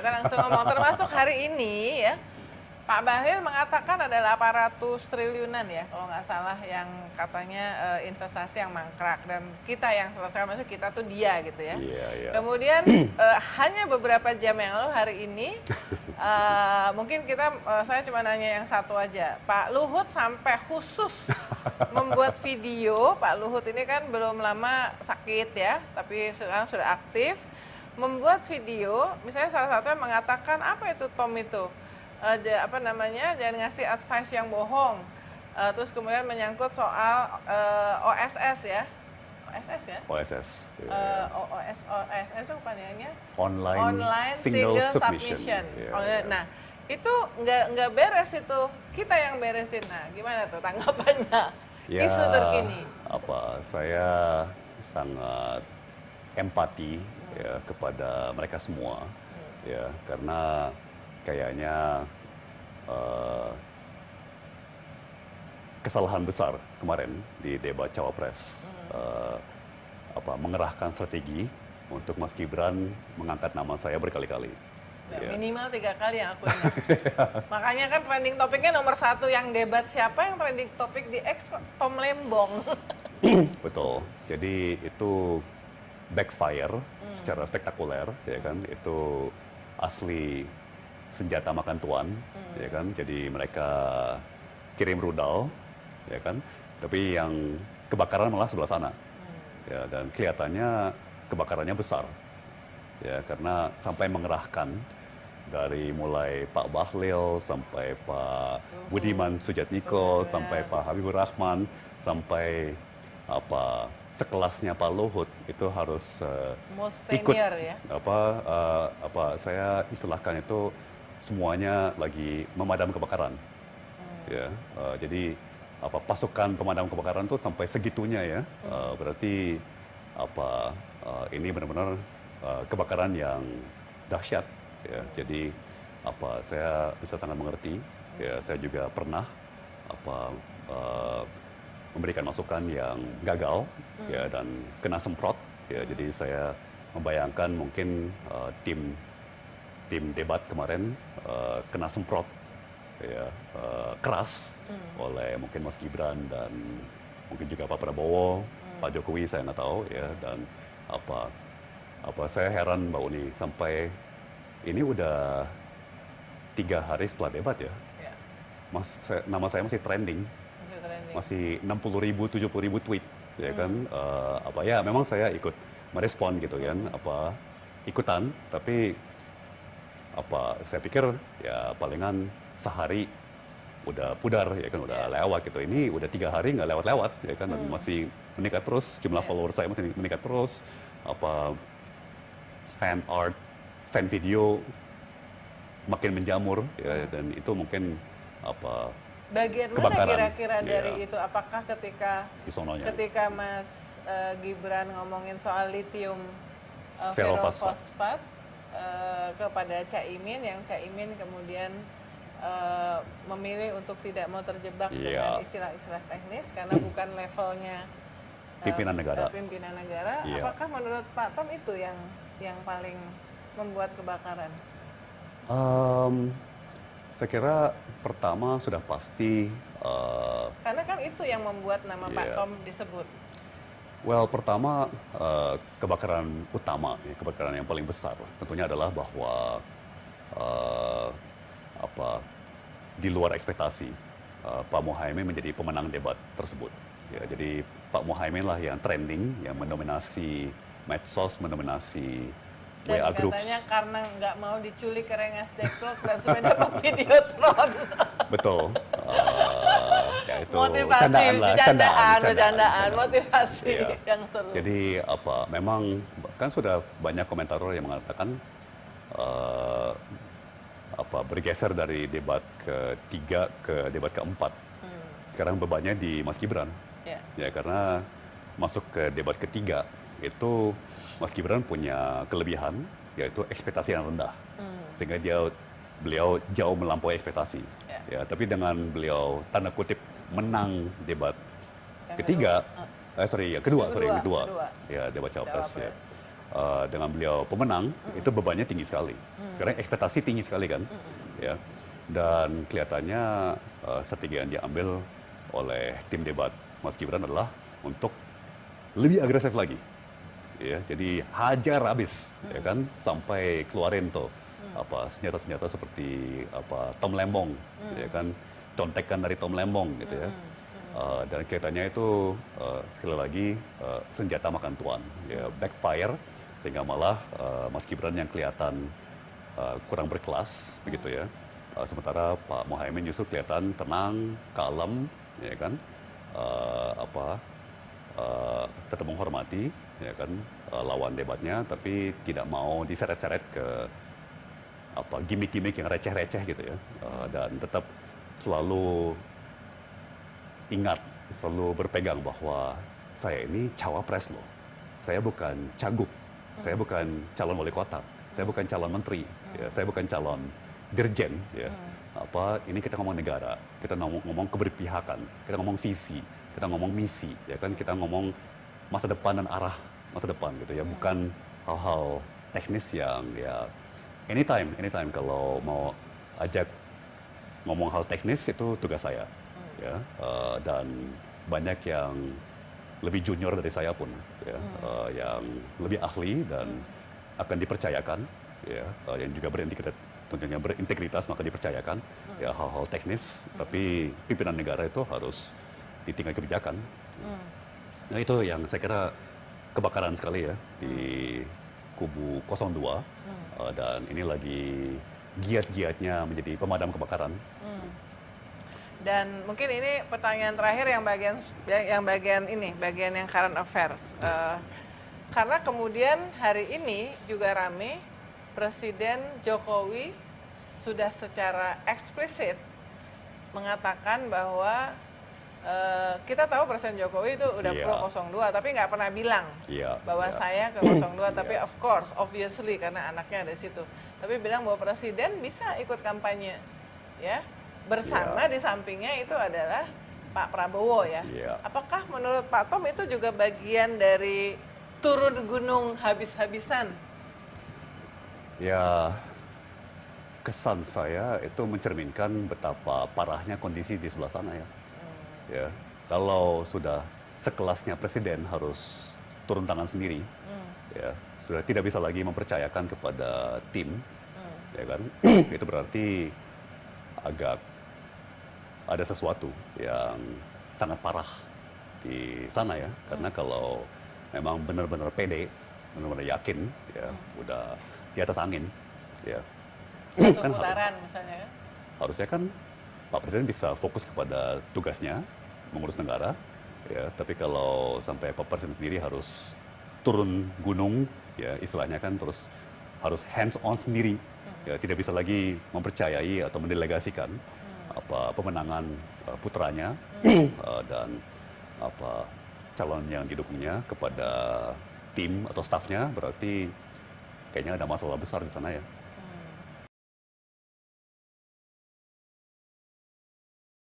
kita langsung ngomong. Termasuk hari ini ya, Pak Bahlil mengatakan ada 800 triliunan ya, kalau nggak salah yang katanya investasi yang mangkrak. Dan kita yang selesai, maksudnya kita tuh dia gitu ya. Kemudian hanya beberapa jam yang lalu hari ini, mungkin saya cuma nanya yang satu aja. Pak Luhut sampai khusus membuat video. Pak Luhut ini kan belum lama sakit ya, tapi sekarang sudah aktif. Membuat video, misalnya salah satunya mengatakan apa itu Tom itu? Jangan ngasih advice yang bohong. Terus kemudian menyangkut soal OSS ya. OSS ya? OSS. OSS itu kepanjangannya? Online Single Submission. Nah, itu nggak beres itu. Kita yang beresin. Nah, gimana tuh tanggapannya? Isu terkini. Saya sangat empati ya kepada mereka semua. Ya, karena kayaknya kesalahan besar kemarin di debat Cawapres mengerahkan strategi untuk Mas Gibran mengangkat nama saya berkali-kali. Minimal 3 kali yang aku ingat. Makanya kan trending topiknya nomor 1 yang debat siapa, yang trending topik di X kok Tom Lembong. Betul. Jadi itu backfire secara spektakuler, ya kan? Itu asli senjata makan tuan, ya kan? Jadi mereka kirim rudal, ya kan? Tapi yang kebakaran malah sebelah sana, ya. Dan kelihatannya kebakarannya besar, ya, karena sampai mengerahkan dari mulai Pak Bahlil sampai Pak Budiman Sujatmiko sampai Pak Habibur Rahman sampai sekelasnya Pak Luhut itu harus ikut ya? Saya istilahkan itu semuanya lagi memadam kebakaran, ya. Jadi pasukan pemadam kebakaran tuh sampai segitunya ya. Berarti ini benar-benar kebakaran yang dahsyat, ya. Jadi saya bisa sangat mengerti, ya. Saya juga pernah memberikan masukan yang gagal, ya, dan kena semprot, ya. Jadi saya membayangkan mungkin tim debat kemarin kena semprot, ya, keras oleh mungkin Mas Gibran dan mungkin juga Pak Prabowo, Pak Jokowi, saya nggak tahu, ya. Dan saya heran Mbak Uni, sampai ini udah 3 hari setelah debat ya, nama saya masih trending. Masih 60.000, 70.000 tweet, ya kan? Ya memang saya ikut merespon gitu kan, ikutan, tapi saya pikir ya palingan sehari udah pudar, ya kan, udah lewat gitu. Ini udah 3 hari nggak lewat-lewat, ya kan, dan masih meningkat terus, jumlah follower saya masih meningkat terus, fan art, fan video makin menjamur, ya. Dan itu mungkin bagian mana kira-kira dari itu? Apakah ketika Mas Gibran ngomongin soal lithium ferrofosfat kepada Caimin, yang Caimin kemudian memilih untuk tidak mau terjebak dengan istilah-istilah teknis karena bukan levelnya pimpinan negara. Apakah menurut Pak Tom itu yang paling membuat kebakaran? Saya kira pertama sudah pasti karena kan itu yang membuat nama Pak Tom disebut. Well, pertama kebakaran utama, kebakaran yang paling besar tentunya adalah bahwa di luar ekspektasi Pak Muhaimin menjadi pemenang debat tersebut. Ya, jadi Pak Muhaimin lah yang trending, yang mendominasi medsos, mendominasi WA groups. Katanya karena nggak mau diculik ke Rengas Dengklok dan supaya dapat Videotron. Betul. Ya itu motivasi, bercandaan, motivasi yang seru. Jadi memang kan sudah banyak komentator yang mengatakan bergeser dari debat ketiga ke debat keempat. Sekarang bebannya di Mas Gibran. Ya, karena masuk ke debat ketiga itu Mas Gibran punya kelebihan, yaitu ekspektasi yang rendah, sehingga beliau jauh melampaui ekspektasi. Ya, tapi dengan beliau tanda kutip menang debat yang kedua, ya debat Cawapres. Ya. dengan beliau pemenang, itu bebannya tinggi sekali. Sekarang ekspektasi tinggi sekali kan, ya. Dan kelihatannya strategi yang diambil oleh tim debat Mas Gibran adalah untuk lebih agresif lagi, ya. Jadi hajar habis, ya kan, sampai keluarin tuh senjata-senjata seperti Tom Lembong, ya kan, contekan dari Tom Lembong gitu ya. Dan kelihatannya itu sekali lagi senjata makan tuan, ya, backfire, sehingga malah Mas Gibran yang kelihatan kurang berkelas begitu ya. Sementara Pak Muhaimin justru kelihatan tenang, kalem, ya kan, tetap menghormati, ya kan, lawan debatnya, tapi tidak mau diseret-seret ke gimmick-gimmick yang receh-receh gitu ya. Dan tetap selalu ingat, selalu berpegang bahwa saya ini cawapres loh. Saya bukan cagup, saya bukan calon wali kota, saya bukan calon menteri, ya, saya bukan calon dirjen, ya. Ini kita ngomong negara, kita ngomong keberpihakan, kita ngomong visi, kita ngomong misi, ya kan, kita ngomong masa depan dan arah masa depan gitu ya, bukan hal-hal teknis yang ya anytime kalau mau ajak ngomong hal teknis itu tugas saya. Ya, dan banyak yang lebih junior dari saya pun, ya, yang lebih ahli dan akan dipercayakan, ya, yang juga tentunya berintegritas, maka dipercayakan ya hal-hal teknis, tapi pimpinan negara itu harus di tingkat kebijakan. Nah itu yang saya kira kebakaran sekali ya di kubu 02, dan ini lagi giat-giatnya menjadi pemadam kebakaran. Dan mungkin ini pertanyaan terakhir yang bagian yang current affairs. Karena kemudian hari ini juga rame, Presiden Jokowi sudah secara eksplisit mengatakan bahwa kita tahu Presiden Jokowi itu udah pro 02, tapi nggak pernah bilang bahwa saya ke 02, tapi of course, obviously karena anaknya ada di situ. Tapi bilang bahwa Presiden bisa ikut kampanye, ya. Bersama di sampingnya itu adalah Pak Prabowo ya. Apakah menurut Pak Tom itu juga bagian dari turun gunung habis-habisan? Ya, kesan saya itu mencerminkan betapa parahnya kondisi di sebelah sana ya. Ya, kalau sudah sekelasnya presiden harus turun tangan sendiri, ya sudah tidak bisa lagi mempercayakan kepada tim, ya kan? Itu berarti agak ada sesuatu yang sangat parah di sana ya, karena kalau memang benar-benar pede, benar-benar yakin, ya udah di atas angin, ya. Satu putaran misalnya kan? Harusnya kan Pak Presiden bisa fokus kepada tugasnya mengurus negara, ya. Tapi kalau sampai Pak Presiden sendiri harus turun gunung, ya istilahnya kan terus harus hands on sendiri, ya tidak bisa lagi mempercayai atau mendelegasikan pemenangan putranya dan calon yang didukungnya kepada tim atau stafnya, berarti kayaknya ada masalah besar di sana ya.